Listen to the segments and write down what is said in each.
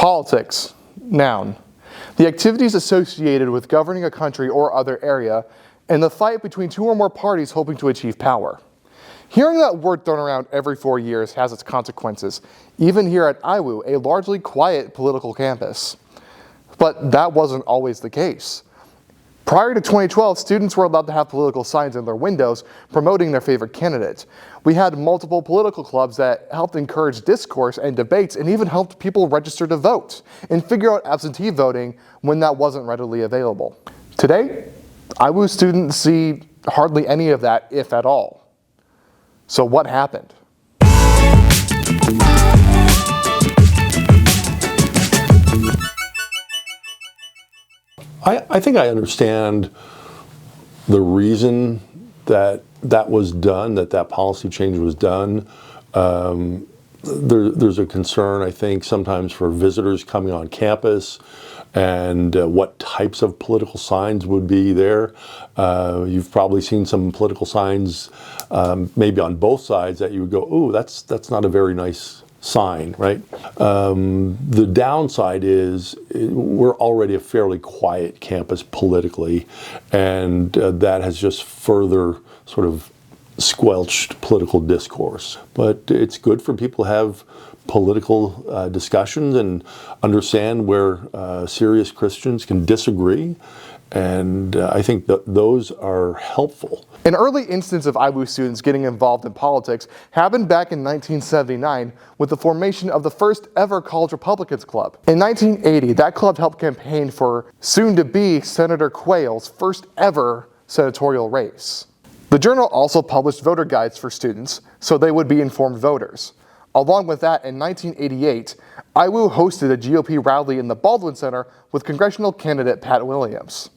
Politics, noun. The activities associated with governing a country or other area, and the fight between two or more parties hoping to achieve power. Hearing that word thrown around every 4 years has its consequences, even here at IWU, a largely quiet political campus. But that wasn't always the case. Prior to 2012, students were allowed to have political signs in their windows promoting their favorite candidate. We had multiple political clubs that helped encourage discourse and debates, and even helped people register to vote and figure out absentee voting when that wasn't readily available. Today, IWU students see hardly any of that, if at all. So what happened? I think I understand the reason that was done, that policy change was done. There's a concern, I think, sometimes for visitors coming on campus and what types of political signs would be there. You've probably seen some political signs maybe on both sides that you would go, "Ooh, that's not a very nice sign," right? The downside is we're already a fairly quiet campus politically, and that has just further sort of squelched political discourse. But it's good for people to have political discussions and understand where serious Christians can disagree, and I think that those are helpful. An early instance of IWU students getting involved in politics happened back in 1979 with the formation of the first ever College Republicans Club. In 1980, that club helped campaign for soon-to-be Senator Quayle's first ever senatorial race. The journal also published voter guides for students so they would be informed voters. Along with that, in 1988, IWU hosted a GOP rally in the Baldwin Center with congressional candidate Pat Williams.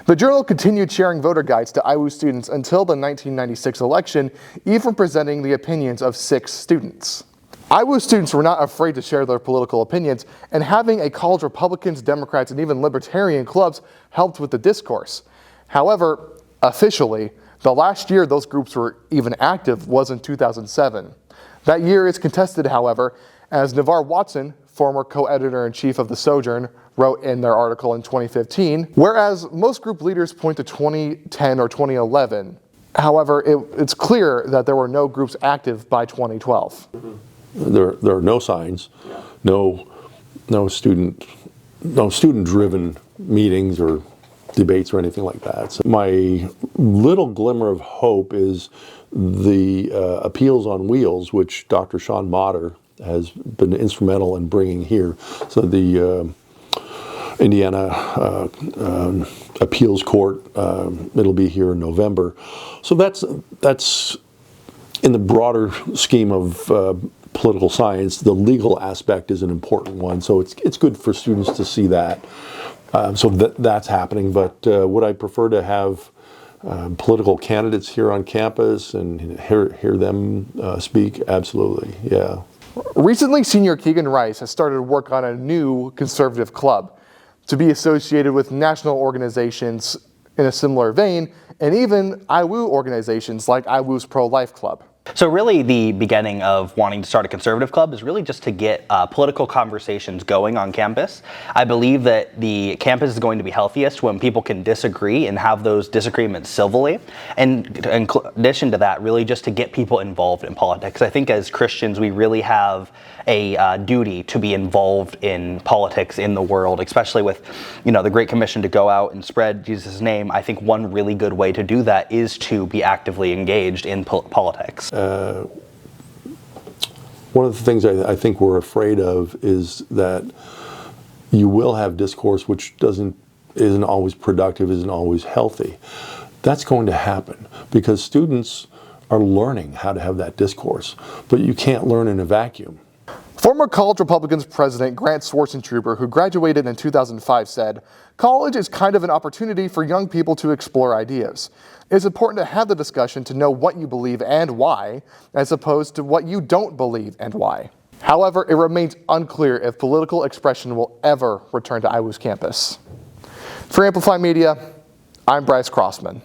The journal continued sharing voter guides to IWU students until the 1996 election, even presenting the opinions of 6 students. IWU students were not afraid to share their political opinions, and having a college Republicans, Democrats, and even Libertarian clubs helped with the discourse. However, officially, the last year those groups were even active was in 2007. That year is contested, however, as Navarre Watson, former co-editor-in-chief of The Sojourn, wrote in their article in 2015, whereas most group leaders point to 2010 or 2011. However, it's clear that there were no groups active by 2012. There are no signs, no student-driven meetings or debates or anything like that. So my little glimmer of hope is the Appeals on Wheels, which Dr. Sean Motter has been instrumental in bringing here. So the Indiana Appeals Court, it'll be here in November. So that's in the broader scheme of political science, the legal aspect is an important one. So it's good for students to see that. So that's happening, but would I prefer to have political candidates here on campus and hear them speak? Absolutely, yeah. Recently, senior Keegan Rice has started work on a new conservative club to be associated with national organizations in a similar vein, and even IWU organizations like IWU's Pro-Life Club. So really the beginning of wanting to start a conservative club is really just to get political conversations going on campus. I believe that the campus is going to be healthiest when people can disagree and have those disagreements civilly. And in addition to that, really just to get people involved in politics. I think as Christians, we really have a duty to be involved in politics in the world, especially with, the Great Commission to go out and spread Jesus' name. I think one really good way to do that is to be actively engaged in politics. One of the things I think we're afraid of is that you will have discourse which isn't always productive, isn't always healthy. That's going to happen because students are learning how to have that discourse, but you can't learn in a vacuum. Former College Republicans President Grant Schwarzentrooper, who graduated in 2005, said, "College is kind of an opportunity for young people to explore ideas. It's important to have the discussion to know what you believe and why, as opposed to what you don't believe and why." However, it remains unclear if political expression will ever return to IWU's campus. For Amplify Media, I'm Bryce Crossman.